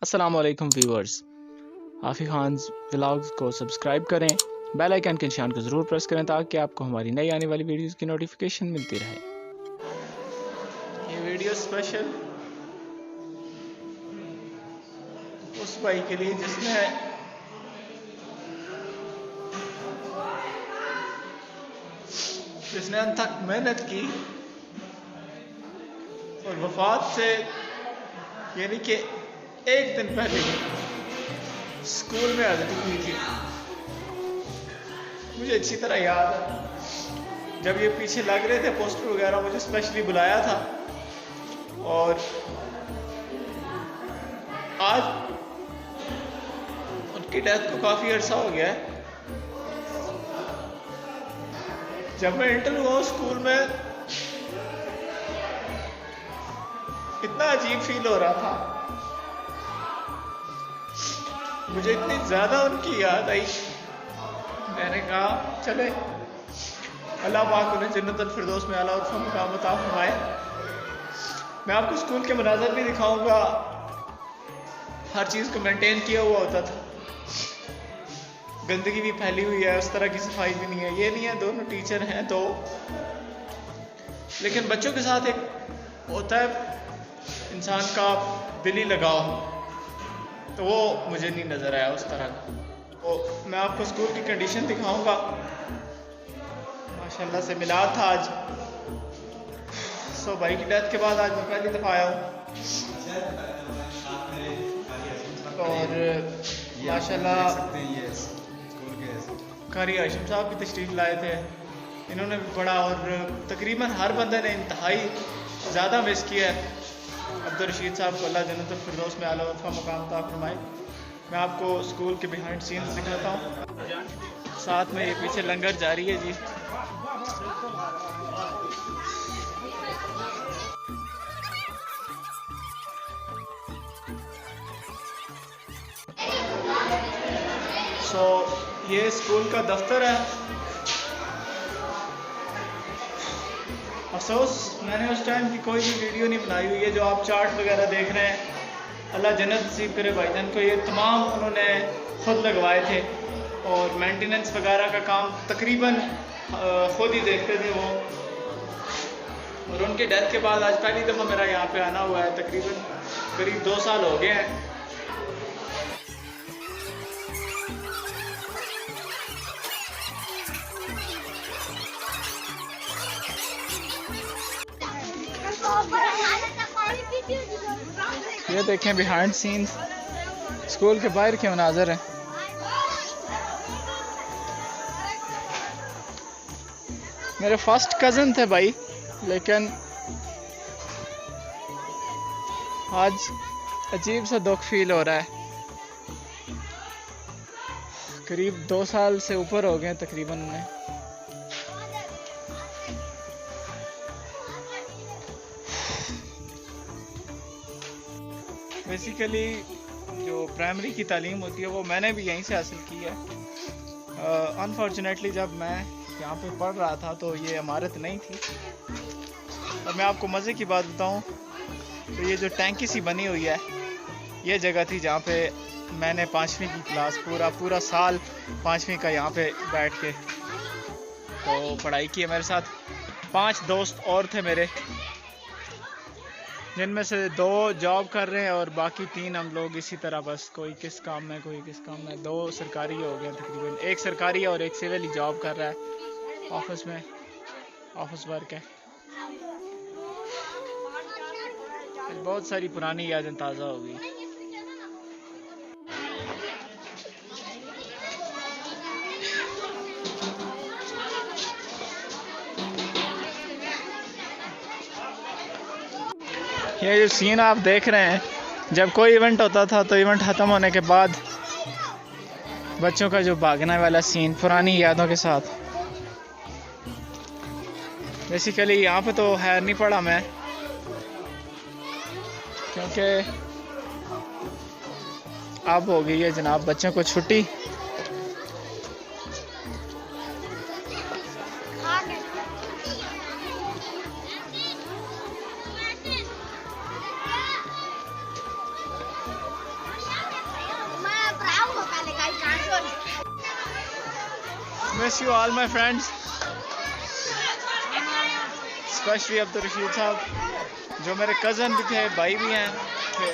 अस्सलाम वालेकुम viewers, आफी Khan vlogs को सब्सक्राइब करें, बेल आइकन के निशान को ज़रूर प्रेस करें ताकि आपको हमारी नई आने वाली वीडियोस की नोटिफिकेशन मिलती रहे। ये वीडियो स्पेशल उस भाई के लिए जिसने अनथक मेहनत की और वफात से यानी कि एक दिन पहले स्कूल में हाजिरी हुई थी। मुझे अच्छी तरह याद है जब ये पीछे लग रहे थे पोस्टर वगैरह, मुझे स्पेशली बुलाया था और आज उनकी डेथ को काफ़ी अरसा हो गया है। जब मैं इंटर हुआ स्कूल में इतना अजीब फील हो रहा था, मुझे इतनी ज़्यादा उनकी याद आई। मैंने कहा चले अल्लाह पाक उन्हें जन्नतुल फिरदौस में आला और मुकाम अता फरमाए। मैं आपको स्कूल के मनाज़र भी दिखाऊंगा, हर चीज़ को मेंटेन किया हुआ होता था, गंदगी भी फैली हुई है, उस तरह की सफाई भी नहीं है। ये नहीं है दोनों टीचर हैं तो, लेकिन बच्चों के साथ एक होता है इंसान का दिली लगाव, तो वो मुझे नहीं नज़र आया उस तरह का। तो मैं आपको स्कूल की कंडीशन दिखाऊंगा। माशाल्लाह से मिलाद था आज, भाई की डेथ के बाद आज मैं पहली दफ़ा आया हूँ और माशाल्लाह कारी हाशिम साहब की तशरीफ लाए थे, इन्होंने भी पढ़ा और तकरीबन हर बंदे ने इंतहाई ज़्यादा मिस किया है। अब्दुल रशीद साहब को अल्लाह जन्नतुल फिरदौस में आला उनका मुकाम अता फरमाए। मैं आपको स्कूल के बिहाइंड सीन्स दिखाता हूँ, साथ में ये पीछे लंगर जारी है जी। ये स्कूल का दफ्तर है। अफसोस मैंने उस टाइम की कोई भी वीडियो नहीं बनाई हुई है। जो आप चार्ट वगैरह देख रहे हैं, अल्लाह जन्नत नसीब करे भाईजान को, ये तमाम उन्होंने खुद लगवाए थे और मेंटेनेंस वगैरह का काम तकरीबन खुद ही देखते थे वो। और उनके डेथ के बाद आज पहली दफ़ा मेरा यहाँ पे आना हुआ है, तकरीबन करीब 2 साल हो गए हैं। ये देखें बिहाइंड सीन्स स्कूल के बाहर के मनाज़र हैं। मेरे फर्स्ट कज़न थे भाई, लेकिन आज अजीब सा दुख फील हो रहा है। करीब 2 साल से ऊपर हो गए तकरीबन उन्हें। बेसिकली जो प्राइमरी की तालीम होती है वो मैंने भी यहीं से हासिल की है। अनफॉर्चुनेटली जब मैं यहाँ पे पढ़ रहा था तो ये इमारत नहीं थी। और मैं आपको मज़े की बात बताऊँ तो ये जो टैंकी सी बनी हुई है, ये जगह थी जहाँ पे मैंने 5वीं की क्लास पूरा साल 5वीं का यहाँ पे बैठ के तो पढ़ाई की है। मेरे साथ 5 दोस्त और थे मेरे, जिनमें से 2 जॉब कर रहे हैं और बाकी 3 हम लोग इसी तरह बस कोई किस काम में कोई किस काम में। 2 सरकारी हो गए तकरीबन, एक सरकारी है और एक सिविल ही जॉब कर रहा है ऑफिस में, ऑफिस वर्क है। बहुत सारी पुरानी यादें ताज़ा हो गई। ये जो सीन आप देख रहे हैं, जब कोई इवेंट होता था तो इवेंट ख़त्म होने के बाद बच्चों का जो भागने वाला सीन पुरानी यादों के साथ। बेसिकली यहाँ पे तो खैर नहीं पढ़ा मैं, क्योंकि अब हो गई है जनाब बच्चों को छुट्टी। Miss you all my friends, specially Abdul Rashid साहब जो मेरे कज़न भी थे, भाई भी हैं थे।